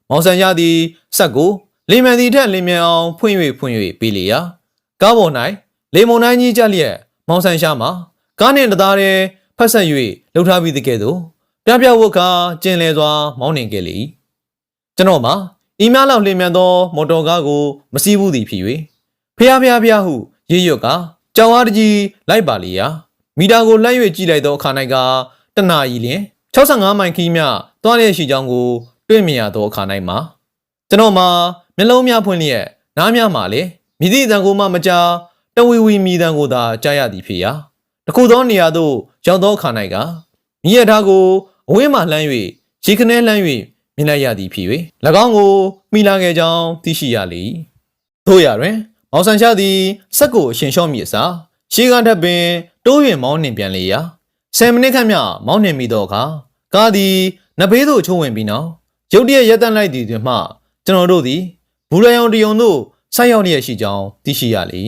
[SPEAKER 3] မောင်ဆန်ရသည်ဆက်ကိုလင်းမြန်သည့်ထက်လင်းမြန်အောင်ဖွင့်၍ပေးလေရာကားပေါ်၌လေမုန်တိုင်းကြီးကြလျက်မောင်ဆန်ရှာမှာကားနှင့်တသားတည်းဖက်ဆက်၍လှုပ်ထားပြီးတဲ့ကဲ့သို့ပြဝတ်ကားကျင်လည်စွာမောင်းနှင်ခဲ့လေကျွန်တော်မှာဤများလောက်လင်းမြန်သောမော်တော်ကားကိုမစီးဘူးသည်ဖြစ်၍ဖျားဟုရေရွက်ကကြောင်အားတကြီးလိုက်ပါလေရာမီတာကိုလိုက်၍ကြည့်လိုက်သောအခါ၌ကတနာရီလျင်65မိုင်ခီးမြသွားလျက်ရှိကြောင်းကိုတွေ့မြင်ရသောအခါ၌မှာကျွန်တော်မှာမျက်လုံးများဖွင့်လျက်နားများမှာလည်းမြည်သည့်အတန်ကိုမှမကြားတဝီမြည်တန်ကိုသာကြားရသည်ဖြစ်ရာတခုသောနေရာသို့ရောက်သောအခါ၌ကမြည်ရထားကိုအဝေးမှလှမ်း၍ရေခနဲလှမ်း၍မြင်လိုက်ရသည်ဖြစ်၍၎င်းကိုမိလာခဲ့ကြောင်းသိရှိရလေထို့ရာတွင်မောင်ဆန်ရှာသည်စက်ကိုအရှင်လျှော့မိအစားရှေးကထပ်ပင်တိုးရင်မောင်းနှင်ပြန်လေရာ10မိနစ်ခန့်မြမောင်းနှင်မိသောအခါကားသည်နဘေးသို့ချိုးဝင်ပြီးနောက်ရုတ်တရက်ရပ်တန့်လိုက်သည်တွင်မှကျွန်တော်တို့သည်ဘူရယုံတယုံသို့ဆိုက်ရောက်လျက်ရှိကြောင်းသိရှိရလေ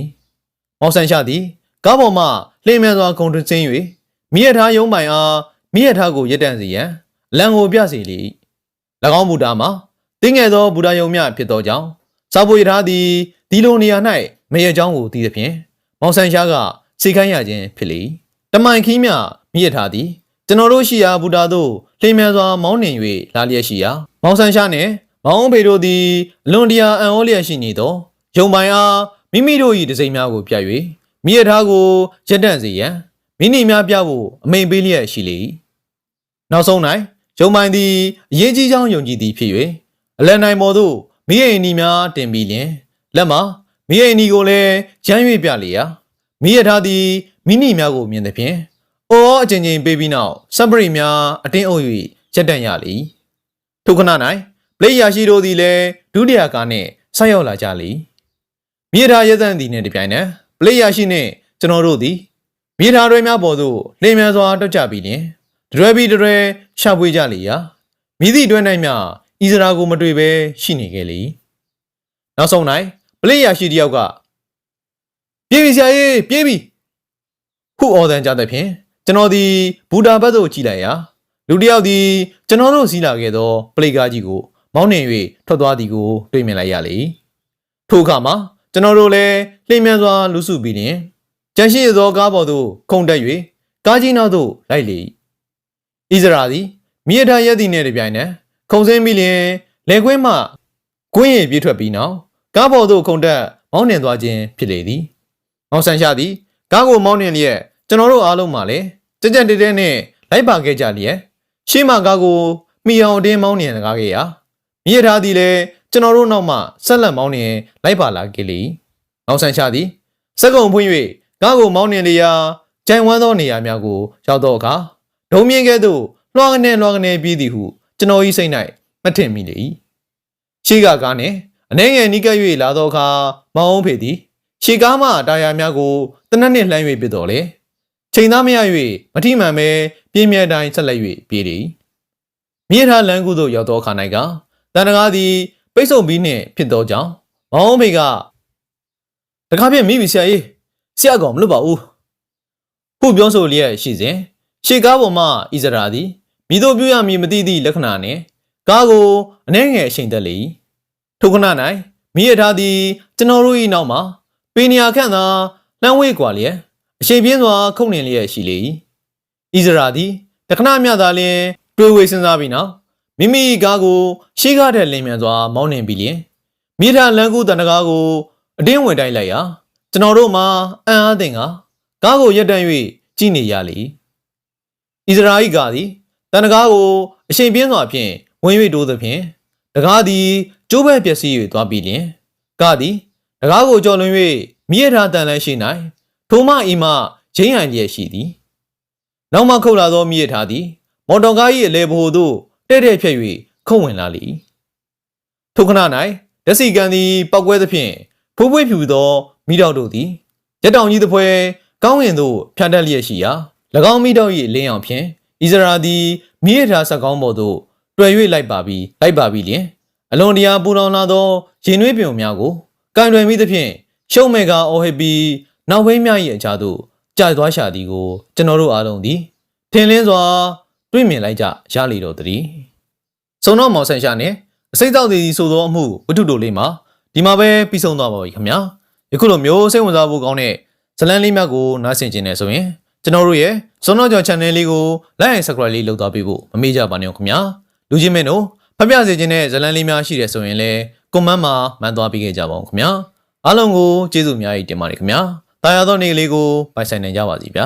[SPEAKER 3] မောင်ဆန်ရှာသည်ကားပေါ်မှလှည့်မြန်စွာခုန်တွင်ဆင်း၍မိရထားယုံပိုင်အားမိရထားကိုရပ်တန့်စေရန်အလံကိုပြစေလေ၎င်းဘူတာမှာတင်းငယ်သောဘူတာယုံမြဖြစ်သောကြောင့်စာပွေထားသည်ဒီလိုနေရာ၌မရကြောင်းကိုသိသဖြင့်မောင်ဆန်ရှားကစိတ်ခိုင်းရခြင်းဖြစ်လေတမိုင်ခီးမြမိရထားသည်ကျွန်တော်တို့ရှိရာဘူတာသို့လှည့်မြန်စွာမောင်းနှင်၍လာလျက်ရှိရာမောင်ဆန်ရှားနှင့်မောင်ဖေတို့သည်အလွန်တရာအံ့ဩလျက်ရှိနေသောယုံပိုင်အားမိမိတို့၏တစိမ့်များကိုပြ၍မိရထားကိုရပ်တန့်စေရန်မိနစ်များပြဖို့အမိန်ပေးလျက်ရှိလေနောက်ဆုံး၌ယုံပိုင်သည်အရေးကြီးကြောင်းယုံကြည်သည်ဖြစ်၍အလံနိုင်ပေါ်သို့မိရအိမ်ဒီများတင်ပြီးလျင်လက်မှာမိရအိမ်ဒီကိုလည်းရမ်း၍ပြလေရာမိရထားသည်မိနစ်များကိုမြင်သဖြင့်အော်အချင်းချင်းပေးပြီးနောက်စပရိများအတင်းအုပ်၍ရပ်တန့်ရလေထိုခဏ၌ပလိယာရှိတို့သည်လည်းဒုတိယကားနှင့်ဆက်ရောက်လာကြလေမိရထားရပ်တန့်သည်နှင့်တပြိုင်နက်ပလိယာရှိနှင့်ကျွန်တော်တို့သည်မိရထားတွေများပေါ်သို့လင်းမြန်စွာတက်ကြပြီးလျင်တွဲရှာဖွေကြလေရာမိသည့်တွဲ၌မြဣဇရာကိုမတွေ့ဘဲရှိနေခဲ့လေနောက်ဆုံး၌ပလိယာရှိတယောက်ကပြေးပြီဆရာကြီးပြေးပြီဟုအော်တန်ကြတဲ့ဖြင့်ကျွန်တော်သည်ဘူတာဘက်သို့ကြည့်လိုက်ရာလူတယောက်သည်ကျွန်တော်တို့စီးလာခဲ့သောပလိကားကြီးကိုမောင်းနှင်၍ထွက်သွားသည်ကိုတွေ့မြင်လိုက်ရလေထိုအခါမှာကျွန်တော်တို့လည်းလှည့်မြန်စွာလူစုပြီးလျင်ကြန့်ရှိသောကားပေါ်သို့ခုန်တက်၍ကားကြီးနောက်သို့လိုက်လေဣဇရာသည်မိရထားရက်သည်နှင့်တပြိုင်နက်ခုန်ဆင်းပြီးလျင်လယ်ကွင်းမှကွင်းရည်ပြေးထွက်ပြီးနောက်ကားပေါ်သို့ခုန်တက်မောင်းနှင်သွားခြင်းဖြစ်လေသည်မောင်ဆန်ရှာသည်ကားကိုမောင်းနှင်လျက်ကျွန်တော်တို့အားလုံးမှလည်းကြက်တဲတဲနဲ့လိုက်ပါခဲ့ကြလျက်ရှေ့မှကားကိုမိအောင်တင်းမောင်းနှင်ကားခဲ့ရာမိရထားသည်လည်းကျွန်တော်တို့နောက်မှဆက်လက်မောင်းနှင်လိုက်ပါလာခဲ့လေမောင်ဆန်ရှာသည်စက်ကုံဖွင့်၍ကားကိုမောင်းနှင်လျာကြိုင်ဝမ်းသောနေရာများကိုရောက်သောအခါဒုံမြင့်ကဲ့သို့လွှာကနေပြေးသည်ဟုကျွန်တော်၏စိတ်၌မထင်မိလေ၏ရှေ့ကကားနှင့်အနှဲငယ်နီးကပ်၍လာသောအခါမောင်ဖေသည်ရှေ့ကားမှတာယာများကိုတနက်နှင့်လှမ်း၍ပြတော်လေချိန်သားမရ၍မထိမှန်ပဲပြင်းမြဲတိုင်းဆက်လက်၍ပြေးသည်မြေထားလမ်းကူသို့ရောက်သောအခါ၌ကတန်တကားသည်ပိတ်ဆို့ပြီးနှင့်ဖြစ်သောကြောင့်မောင်ဖေကတကားပြင်းမိပြီဆရာကြီးဆရာကောင်မလွတ်ပါဘူးဟုပြောဆိုလျက်ရှိစဉ်ရှေ့ကားပေါ်မှဣဇရာသည်မိတို့ပြရမည်မသိသည့်လက္ခဏာနှင့်ကားကိုအနှဲငယ်အချိန်သက်လေထိုခဏ၌မိရထားသည်ကျွန်တော်တို့၏နောက်မှာပေနီယာခန့်သာလှမ်းဝေးကွာလျက်အချိန်ပြင်းစွာခုန်နှင်လျက်ရှိလေဣဇရာသည်တခဏမျှသာလျင်တွေးဝေစဉ်းစားပြီးနောက်မိမိကားကိုရှေးကားထက်လင်းမြန်စွာမောင်းနှင်ပြီးလျင်မိထားလမ်းကူတန်တကားကိုအတင်းဝင်တိုက်လိုက်ရာကျွန်တော်တို့မှာအံ့အားသင့်ကားကိုရပ်တန့်၍ကြည့်နေရလေဣဇရာ၏ကားသည်တန်တကားကိုအချိန်ပြင်းစွာဖြင့်ဝင်၍တိုးသဖြင့်တကားသည်ကျိုးပဲပျက်စီး၍သွားပြီးလျင်ကားသည်တကားကိုကျော်လွန်၍ မိရထားတန်လန်းရှိ၌ထိုမှဤမှရင်းဟန်ကျဲရှိသည်နောက်မှခုတ်လာသောမိရထားသည်မော်တော်ကား၏အလဲဘိုသို့တဲ့တဲ့ဖြတ်၍ခုံဝင်လာလေထိုခဏ၌ဓစီကန်သည်ပောက်ကွဲသဖြင့်ဖိုးဖွေးဖြူသောမိတော်တို့သည်ရက်တောင်ကြီးတစ်ဖွဲကောင်းဝင်သို့ဖြတ်တက်လျက်ရှိရာ၎င်းမိတော်၏လင်းအောင်ဖြင့်ဣဇရာသည်မိရထားဆက်ကောင်းပေါ်သို့တွေ့၍လိုက်ပါပြီလျင်အလွန်တရာပူလောင်လာသောရင်နွေးပြုံများကိုကန်တွင်မိသဖြင့်ရှုံးမဲကအော်ဟစ်ပြီးနောက်ဝင်းများ၏အကြားသို့ကြာသွားရှာသည်ကိုကျွန်တော်တို့အားလုံးသည်ထင်လင်းစွာတွေ့မြင်လိုက်ကြရလေတော့တည်းစုံတော့မောင်ဆန်ရှာနှင့်အစိမ့်သောက်သည်ဆိုသောအမှုဝတ္ထုတို့လေးမှာဒီမှာပဲပြီးဆုံးသွားပါပြီခင်ဗျာယခုလိုမျိုးစိတ်ဝင်စားဖို့ကောင်းတဲ့ဇလန်းလေးများကိုနားဆင်ကြနေဆိုရင်ကျွန်တော်တို့ရဲ့စွန်တော်ကျော် channel လေးကို like and subscribe လေးလုပ်သွားပေးဖို့မမေ့ကြပါနဲ့ခင်ဗျာလူချင်းမင်းတို့ဖတ်ပြစေခြင်းနဲ့ဇလန်းလေးများရှိတယ်ဆိုရင်လည်း comment မှာမှန်သွားပေးခဲ့ကြပါဦးခင်ဗျာအားလုံးကိုကျေးဇူးအများကြီးတင်ပါတယ်ခင်ဗျာတာယာသောနေ့လေးကိုပိုင်ဆိုင်နိုင်ကြပါစီဗျာ